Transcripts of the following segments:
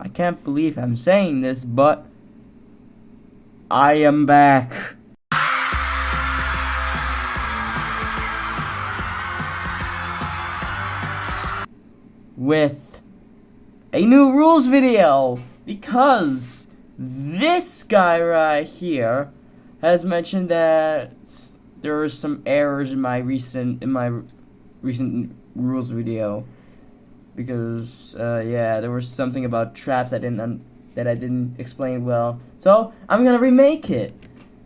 I can't believe I'm saying this, but I am back. With a new rules video, because this guy right here has mentioned that there were some errors in my recent rules video, because yeah, there was something about traps that I didn't explain well. So I'm gonna remake it.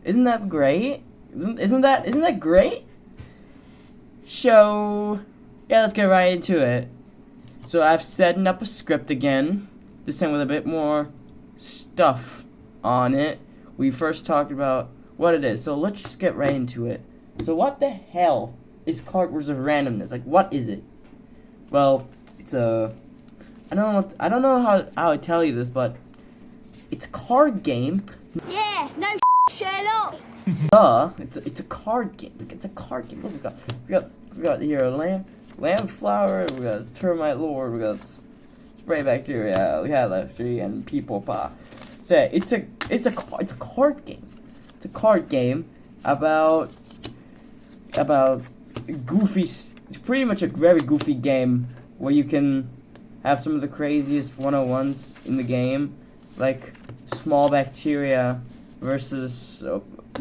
Isn't that great? Isn't that great? So yeah, let's get right into it. So I've set up a script again, this time with a bit more stuff on it. We first talked about what it is, so let's just get right into it. So what the hell is Card Wars of Randomness? Like, what is it? Well, it's a I don't know how to tell you this, but it's a card game. Yeah, no Sherlock. It's a card game. It's a card game. Look, we got here a lamb flower. We got a termite lord. We got spray bacteria. We had left tree and people pa. So it's a card game. It's a card game about goofy. It's pretty much a very goofy game where you can have some of the craziest 101s in the game, like small bacteria versus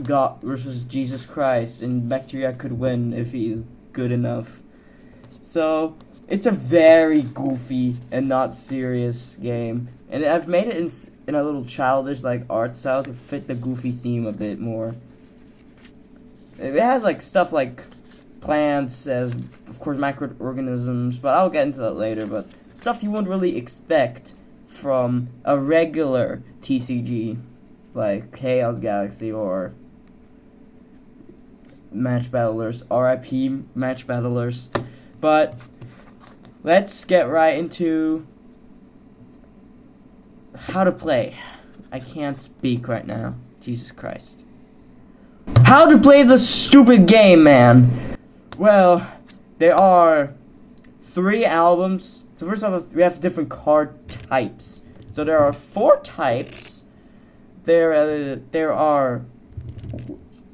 God versus Jesus Christ, and bacteria could win if he is good enough. So it's a very goofy and not serious game, and I've made it in a little childish like art style to fit the goofy theme a bit more. It has like stuff like plants, as of course microorganisms, but I'll get into that later. But stuff you wouldn't really expect from a regular TCG, like Chaos Galaxy or Match Battlers, RIP Match Battlers. But let's get right into how to play. I can't speak right now. Jesus Christ. How to play the stupid game, man. Well, there are 3 albums. So first off, we have different card types. So there are 4 types. There are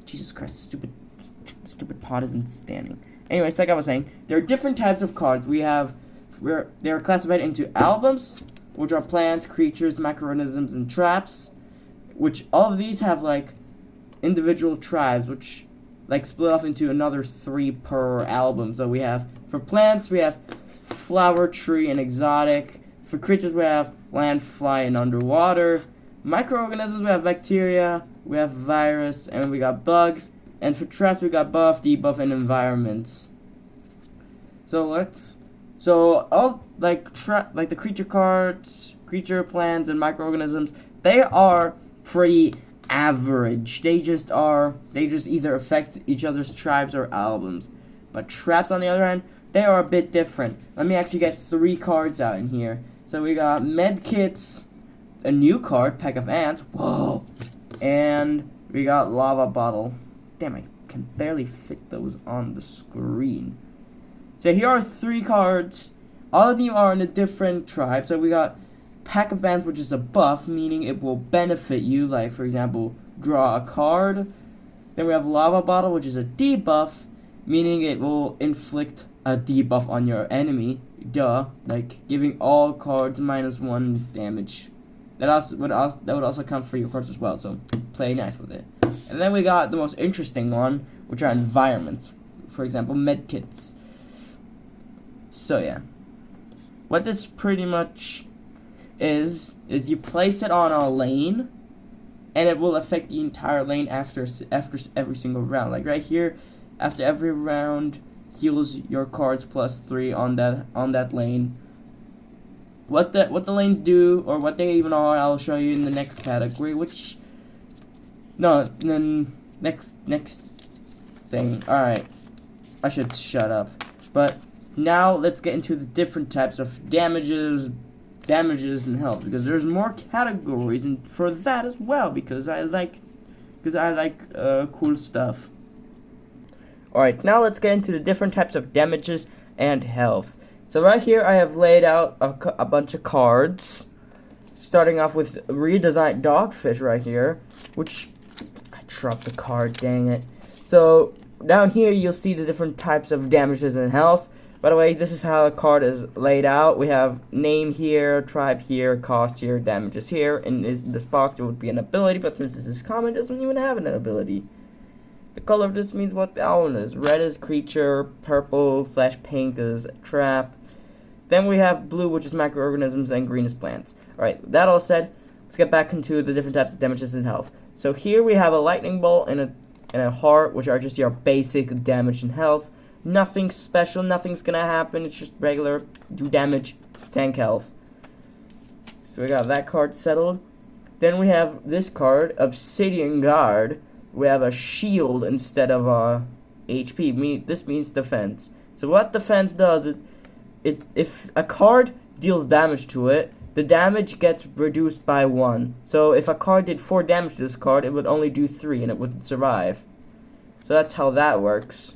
Jesus Christ, stupid pod isn't standing. Anyways, like I was saying, there are different types of cards. They're classified into albums, which are plants, creatures, microorganisms, and traps. Which all of these have like individual tribes, which like split off into another 3 per album. So we have, for plants, we have flower, tree, and exotic. For creatures, we have land, fly, and underwater. Microorganisms, we have bacteria, we have virus, and we got bug. And for traps, we got buff, debuff, and environments. So all like the creature cards, creature plants, and microorganisms, they are pretty average. They just either affect each other's tribes or albums. But traps, on the other hand, they are a bit different. Let me actually get 3 cards out in here. So we got medkits, a new card, pack of ants, whoa, and we got lava bottle. Damn, I can barely fit those on the screen. So here are 3 cards. All of them are in a different tribe. So we got pack of ants, which is a buff, meaning it will benefit you. Like, for example, draw a card. Then we have lava bottle, which is a debuff, meaning it will inflict a debuff on your enemy. Duh. Like giving all cards -1 damage. That would also count for your cards as well. So play nice with it. And then we got the most interesting one, which are environments. For example, medkits. So yeah, what this pretty much is you place it on a lane, and it will affect the entire lane after every single round. Like right here, after every round, heals your cards +3 on that lane. What the lanes do, or what they even are, I'll show you in the next category. Next thing. All right, I should shut up. But now let's get into the different types of damages and health, because there's more categories and for that as well, because I like cool stuff. Alright, now let's get into the different types of damages and health. So right here I have laid out a bunch of cards. Starting off with redesigned dogfish right here, which I dropped the card, dang it. So down here you'll see the different types of damages and health. By the way, this is how the card is laid out. We have name here, tribe here, cost here, damages here. In this box it would be an ability, but since this is common, it doesn't even have an ability. The color of this means what the element is. Red is creature, purple/pink is trap. Then we have blue, which is microorganisms, and green is plants. Alright, that all said, let's get back into the different types of damages and health. So here we have a lightning bolt and a heart, which are just your basic damage and health. Nothing special, nothing's gonna happen, it's just regular, do damage, tank health. So we got that card settled. Then we have this card, Obsidian Guard. We have a shield instead of a HP. This means defense. So what defense does is, if a card deals damage to it, the damage gets reduced by 1. So if a card did 4 damage to this card, it would only do 3 and it wouldn't survive. So that's how that works.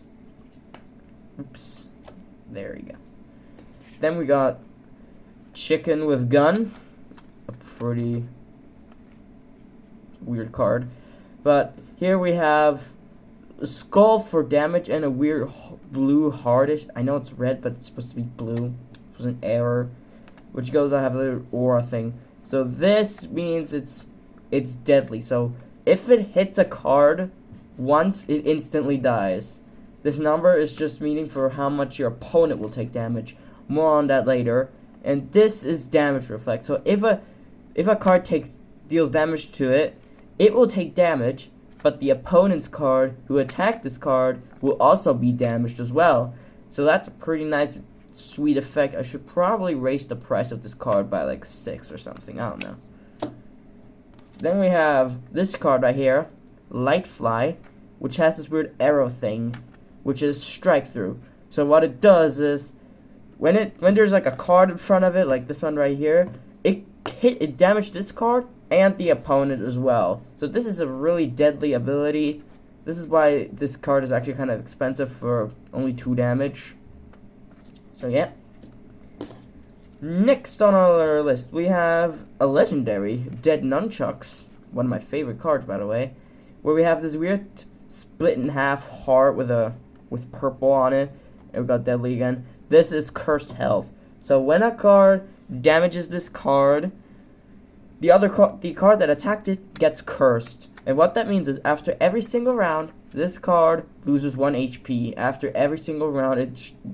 Oops. There we go. Then we got Chicken with Gun. A pretty weird card. But here we have a skull for damage and a weird blue heartish. I know it's red, but it's supposed to be blue. It was an error. Which goes, I have a little aura thing. So this means it's deadly. So if it hits a card once, it instantly dies. This number is just meaning for how much your opponent will take damage. More on that later. And this is damage reflect. So if a card deals damage to it, it will take damage, but the opponent's card who attacked this card will also be damaged as well. So that's a pretty nice, sweet effect. I should probably raise the price of this card by like 6 or something. I don't know. Then we have this card right here, Lightfly, which has this weird arrow thing, which is strike through. So what it does is, when there's like a card in front of it, like this one right here, it damaged this card and the opponent as well. So this is a really deadly ability. This is why this card is actually kind of expensive for only 2 damage. So yeah. Next on our list, we have a legendary, Dead Nunchucks. One of my favorite cards, by the way. Where we have this weird split in half heart with purple on it. And we got deadly again. This is cursed health. So when a card damages this card, the card that attacked it gets cursed. And what that means is after every single round, this card loses 1 HP. After every single round,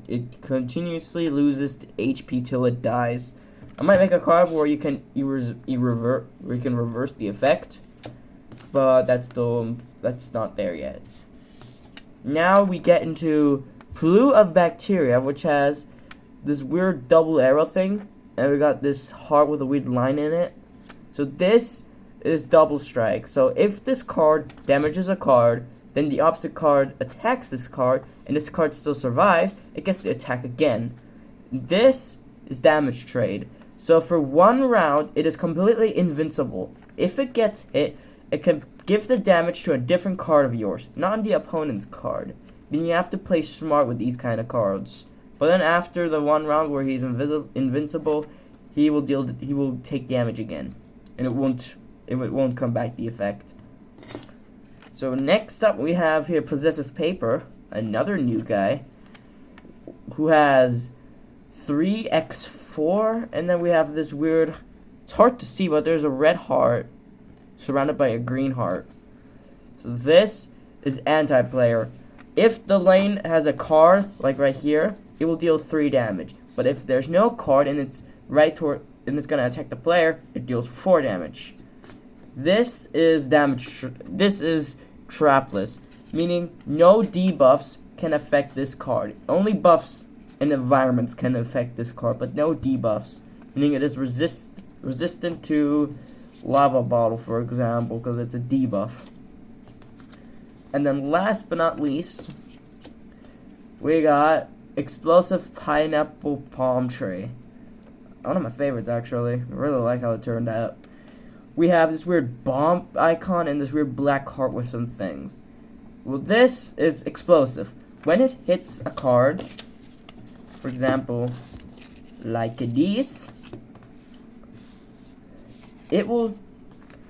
it continuously loses HP till it dies. I might make a card where you can reverse the effect, but that's not there yet. Now we get into Flu of Bacteria, which has this weird double arrow thing, and we got this heart with a weird line in it. So this is double strike. So if this card damages a card, then the opposite card attacks this card, and this card still survives, it gets to attack again. This is damage trade. So for 1 round, it is completely invincible. If it gets hit, it can give the damage to a different card of yours, not the opponent's card. Then you have to play smart with these kind of cards. But then after the 1 round where he's invincible, he will take damage again, and it won't come back the effect. So next up we have here Possessive Paper, another new guy, who has 3x4, and then we have this weird, it's hard to see, but there's a red heart surrounded by a green heart. So this is anti-player. If the lane has a card, like right here, it will deal 3 damage. But if there's no card and it's it's gonna attack the player, it deals 4 damage. This is trapless, meaning no debuffs can affect this card. Only buffs and environments can affect this card, but no debuffs, meaning it is resistant to lava bottle, for example, because it's a debuff. And then last but not least, we got Explosive Pineapple Palm Tree. One of my favorites, actually. I really like how it turned out. We have this weird bomb icon and this weird black heart with some things. Well, this is explosive. When it hits a card, for example, like this, it will,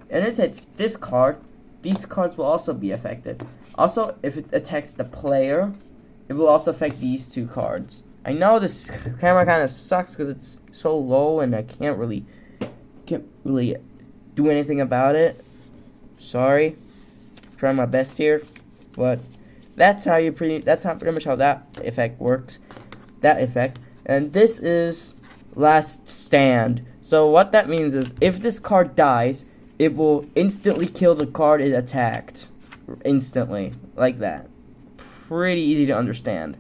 and it hits this card, these cards will also be affected. Also, if it attacks the player, it will also affect these two cards. I know this camera kind of sucks because it's so low and I can't really do anything about it. Sorry, trying my best here, but that's pretty much how that effect works. That effect, and this is last stand. So what that means is if this card dies, it will instantly kill the card it attacked. Instantly, like that. Pretty easy to understand.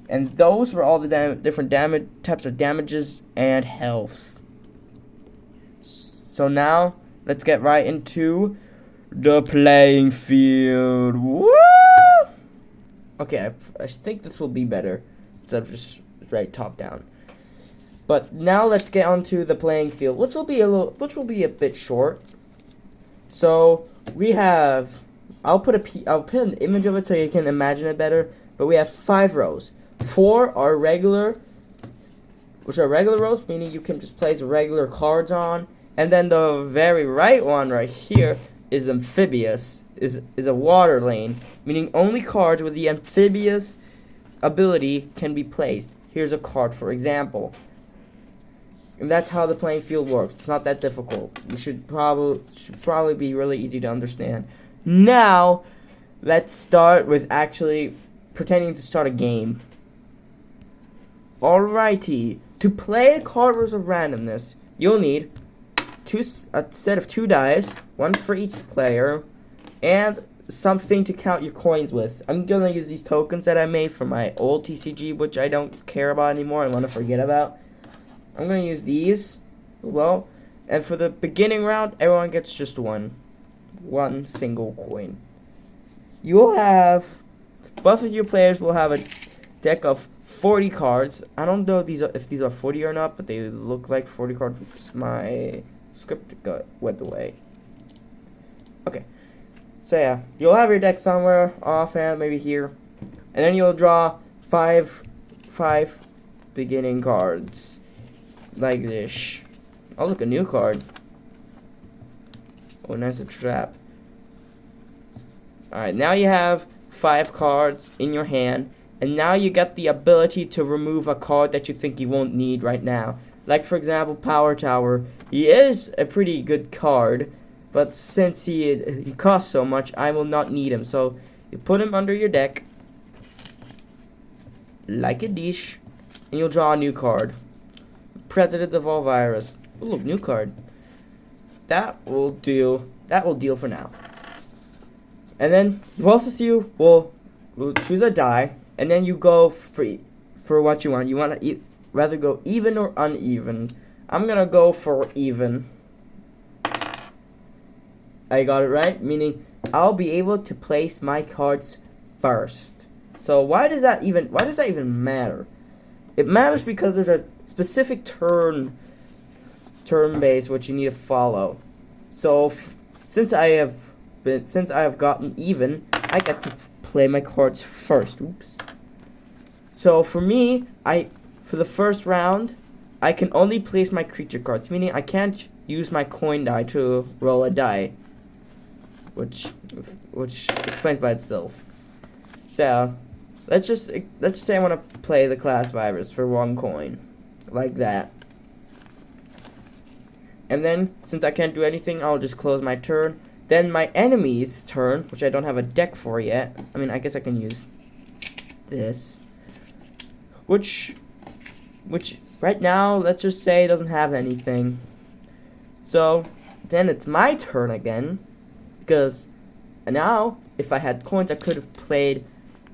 And those were all the different types of damages and healths. So now, let's get right into the playing field. Woo! Okay, I think this will be better instead of just right top down. But now let's get onto the playing field, which will be a bit short. So we have, I'll put an image of it so you can imagine it better. But we have 5 rows. 4 are regular, which are regular rows, meaning you can just place regular cards on. And then the very right one right here is amphibious, is a water lane, meaning only cards with the amphibious ability can be placed. Here's a card, for example. And that's how the playing field works. It's not that difficult. It should probably be really easy to understand. Now, let's start with actually pretending to start a game. Alrighty. To play Cards of Randomness, you'll need a set of 2 dice, 1 for each player, and something to count your coins with. I'm gonna use these tokens that I made from my old TCG, which I don't care about anymore and want to forget about. I'm gonna use these, well, and for the beginning round, everyone gets just one single coin. You'll have, both of your players will have a deck of 40 cards. I don't know if these are 40 or not, but they look like 40 cards. Oops, my script went away. Okay, so yeah, you'll have your deck somewhere offhand, maybe here, and then you'll draw five beginning cards. Like this. Oh, look, a new card. Oh, nice, a trap. Alright, now you have 5 cards in your hand, and now you get the ability to remove a card that you think you won't need right now. Like, for example, Power Tower. He is a pretty good card, but since he costs so much, I will not need him. So, you put him under your deck, like a dish, and you'll draw a new card. President of all virus. Ooh, look, new card. That will do for now. And then both of you will choose a die, and then you go for what you want. You want to rather go even or uneven. I'm gonna go for even. I got it right, meaning I'll be able to place my cards first. So why does that even matter? It matters because there's a specific turn base which you need to follow. So since I have gotten even, I get to play my cards first. Oops. So for me, for the first round, I can only place my creature cards, meaning I can't use my coin die to roll a die, which explains by itself. So let's just say I want to play the class virus for 1 coin. Like that. And then, since I can't do anything, I'll just close my turn. Then my enemy's turn, which I don't have a deck for yet. I mean, I guess I can use this. Which right now, let's just say doesn't have anything. So, then it's my turn again. Because now, if I had coins, I could have played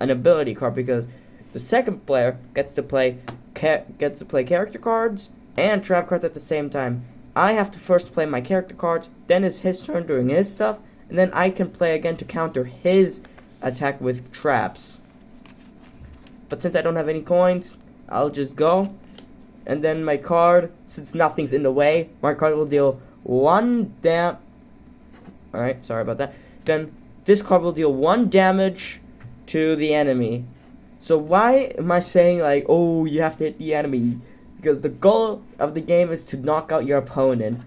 an ability card. Because the second player gets to play character cards and trap cards at the same time. I have to first play my character cards, then it's his turn doing his stuff, and then I can play again to counter his attack with traps. But since I don't have any coins, I'll just go, and then my card, since nothing's in the way, my card will deal 1 Alright, sorry about that. Then this card will deal 1 damage to the enemy. So why am I saying like, oh, you have to hit the enemy? Because the goal of the game is to knock out your opponent.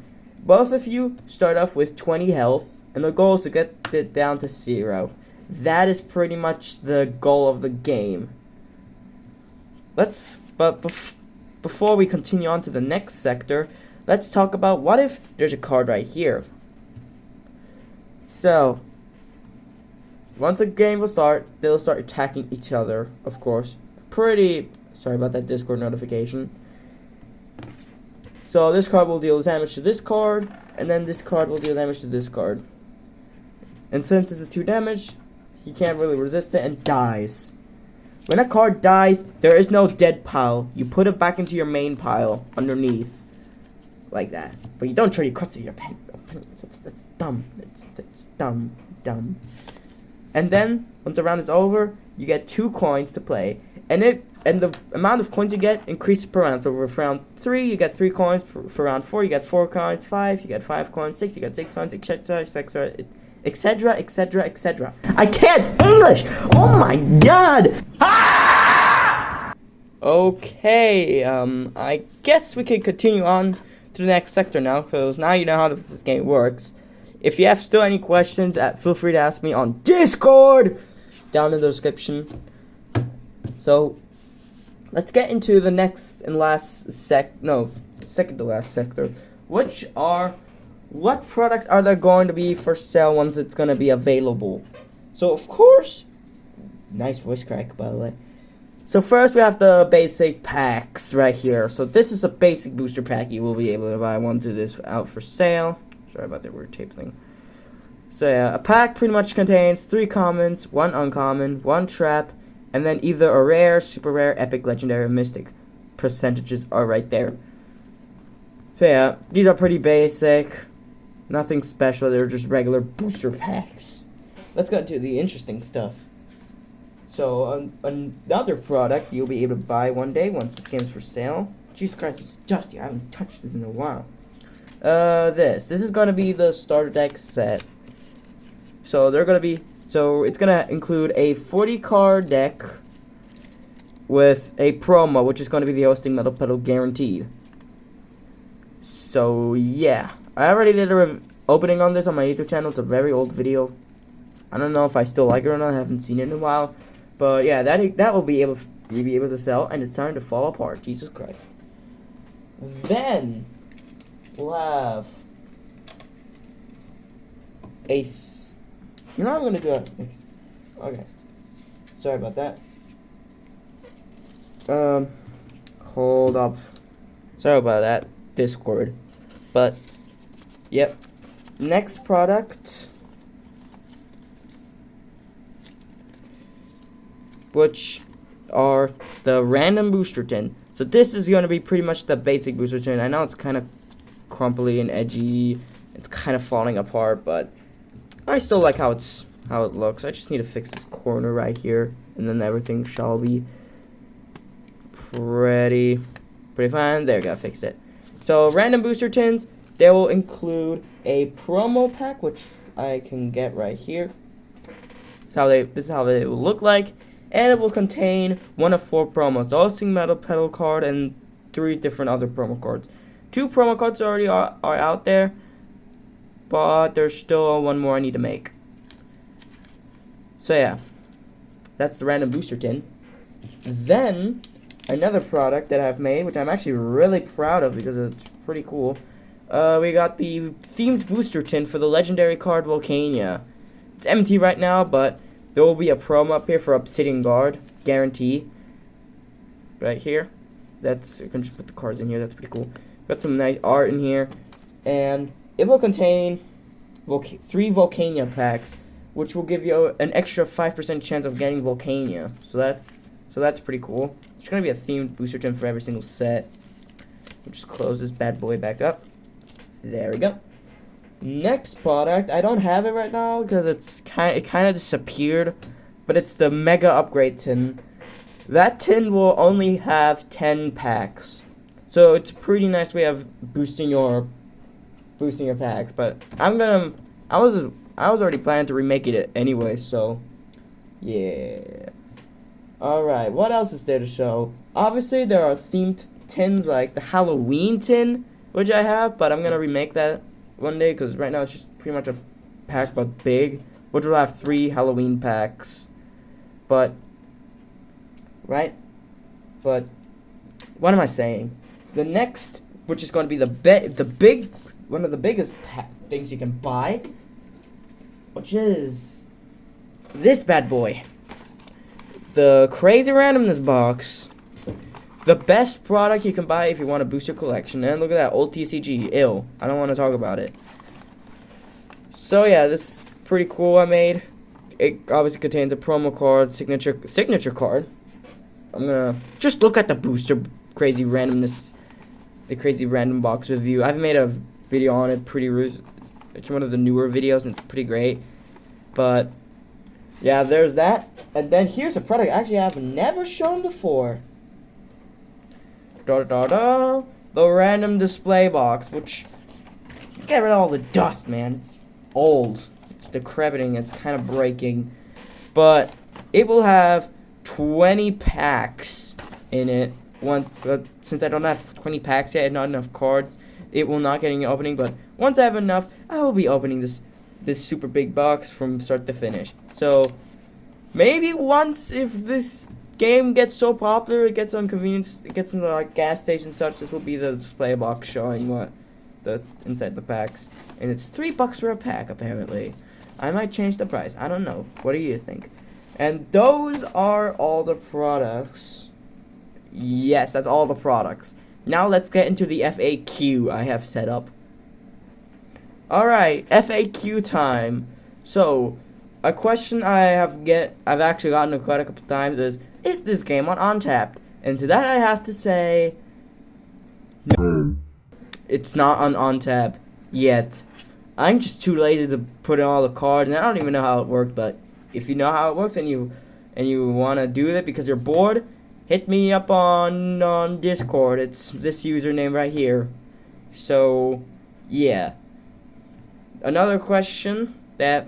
both of you start off with 20 health, and the goal is to get it down to 0. That is pretty much the goal of the game. Before we continue on to the next sector, let's talk about what if there's a card right here. So, once a game will start, they'll start attacking each other, of course. Sorry about that Discord notification. So this card will deal damage to this card, and then this card will deal damage to this card. And since this is 2 damage, he can't really resist it and dies. When a card dies, there is no dead pile. You put it back into your main pile underneath. Like that. But you don't trade your cards to your pen. That's dumb. That's dumb. And then, once the round is over, you get 2 coins to play. And the amount of coins you get increases per round. So for round 3, you get 3 coins. For round 4, you get 4 coins. 5, you get 5 coins. 6, you get 6 coins, etc. I can't English! Oh my god! Okay, I guess we can continue on to the next sector now, because now you know how this game works. If you have still any questions, feel free to ask me on Discord down in the description. So, let's get into the next and last second to last sector, which are what products are there going to be for sale once it's going to be available. So, of course, nice voice crack, by the way. So first we have the basic packs right here. So this is a basic booster pack. You will be able to buy one to this out for sale. Sorry about that weird tape thing. So yeah, a pack pretty much contains 3 commons, 1 uncommon, 1 trap, and then either a rare, super rare, epic, legendary, or mystic. Percentages are right there. So yeah, these are pretty basic. Nothing special, they're just regular booster packs. Let's go into the interesting stuff. So, another product you'll be able to buy one day once this game's for sale. Jesus Christ, it's dusty. I haven't touched this in a while. This is going to be the starter deck set. So, it's going to include a 40 card deck with a promo, which is going to be the hosting metal pedal guaranteed. So, yeah. I already did a opening on this on my YouTube channel. It's a very old video. I don't know if I still like it or not. I haven't seen it in a while. But yeah, that will be able to sell, and it's time to fall apart. Jesus Christ. Then we'll have a. You know what I'm gonna do it next. Okay. Sorry about that. Hold up. Sorry about that, Discord. But yep. Next product, which are the random booster tin. So this is going to be pretty much the basic booster tin. I know it's kind of crumply and edgy. It's kind of falling apart, but I still like how it looks. I just need to fix this corner right here, and then everything shall be pretty fine. There we go, fixed it. So random booster tins, they will include a promo pack, which I can get right here. This is how they will look like. And it will contain 1 of 4 promos, the hosting metal pedal card and 3 different other promo cards. 2 promo cards already are out there, but there's still 1 more I need to make. So yeah, that's the random booster tin. Then, another product that I've made, which I'm actually really proud of because it's pretty cool. We got the themed booster tin for the legendary card Volcania. It's empty right now, but there will be a promo up here for Obsidian Guard, guarantee. Right here. I can just put the cards in here, that's pretty cool. Got some nice art in here. And it will contain 3 Volcania packs, which will give you an extra 5% chance of getting Volcania. So that's pretty cool. There's going to be a themed booster tin for every single set. We'll just close this bad boy back up. There we go. Next product, I don't have it right now because it kind of disappeared, but it's the Mega Upgrade tin. That tin will only have 10 packs, so it's a pretty nice way of boosting your packs. But I was already planning to remake it anyway, so yeah. All right, what else is there to show? Obviously, there are themed tins like the Halloween tin, which I have, but I'm gonna remake that one day, because right now it's just pretty much a pack but big, which will have 3 Halloween packs. But what am I saying? The next, which is going to be one of the biggest things you can buy, which is this bad boy, the Crazy Randomness box. The best product you can buy if you want to boost your collection. And look at that, old TCG, ill. I don't want to talk about it. So yeah, this is pretty cool. I made. It obviously contains a promo card, signature card. I'm gonna just look at the booster Crazy Randomness, the Crazy Random box review. I've made a video on it. It's one of the newer videos, and it's pretty great. But yeah, there's that. And then here's a product actually I've never shown before. The random display box, which get rid of all the dust, man. It's old, it's decrepiting, it's kind of breaking, but it will have 20 packs in it. Since I don't have 20 packs yet and not enough cards, it will not get any opening. But once I have enough, I will be opening this super big box from start to finish. So maybe once, if this game gets so popular, it gets on convenience, it gets into like gas stations and such, this will be the display box showing what the inside the packs. And it's $3 for a pack, apparently. I might change the price, I don't know. What do you think? And those are all the products. Yes, that's all the products. Now let's get into the FAQ I have set up. Alright, FAQ time. So a question I've actually gotten quite a couple times is this game on Untapped? And to that I have to say, no, it's not on Untapped yet. I'm just too lazy to put in all the cards, and I don't even know how it works. But if you know how it works and you want to do it because you're bored, hit me up on Discord. It's this username right here. So yeah. Another question that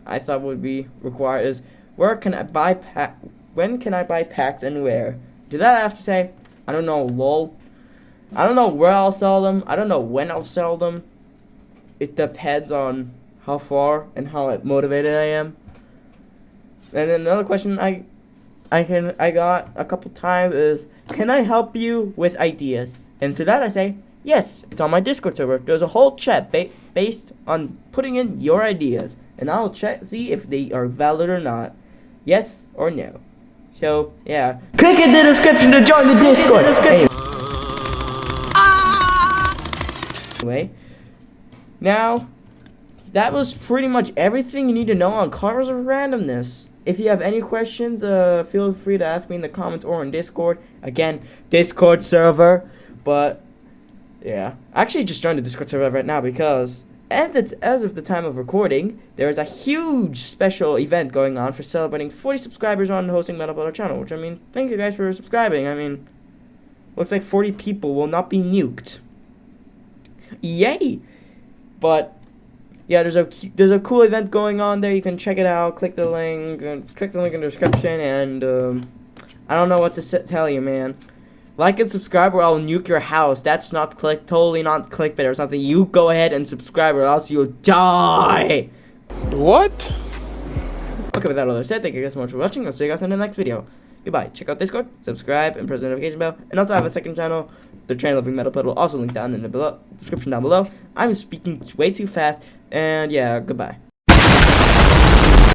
I thought would be required is, when can I buy packs and where? To that I have to say, I don't know, lol. I don't know where I'll sell them. I don't know when I'll sell them. It depends on how far and how motivated I am. And then another question I got a couple times is, can I help you with ideas? And to that I say, yes, it's on my Discord server. There's a whole chat based on putting in your ideas, and I'll see if they are valid or not. Yes or no. So yeah, click in the description to join the Discord. Anyway, now that was pretty much everything you need to know on Cars of Randomness. If you have any questions, feel free to ask me in the comments or on Discord. Again, Discord server. But yeah, I actually just joined the Discord server right now because as of the time of recording, there is a huge special event going on for celebrating 40 subscribers on the Hosting Metal Builder channel. Which, I mean, thank you guys for subscribing. I mean, looks like 40 people will not be nuked. Yay! But yeah, there's a cool event going on there. You can check it out. Click the link in the description. And I don't know what to tell you, man. Like and subscribe or I'll nuke your house. That's not totally not clickbait or something. You go ahead and subscribe or else you'll die. What? Okay, with that all said, thank you guys so much for watching. I'll see you guys in the next video. Goodbye. Check out Discord, subscribe, and press the notification bell. And also I have a second channel, the Train Loving Metal Pedal, also linked down in the description down below. I'm speaking way too fast, and yeah, goodbye.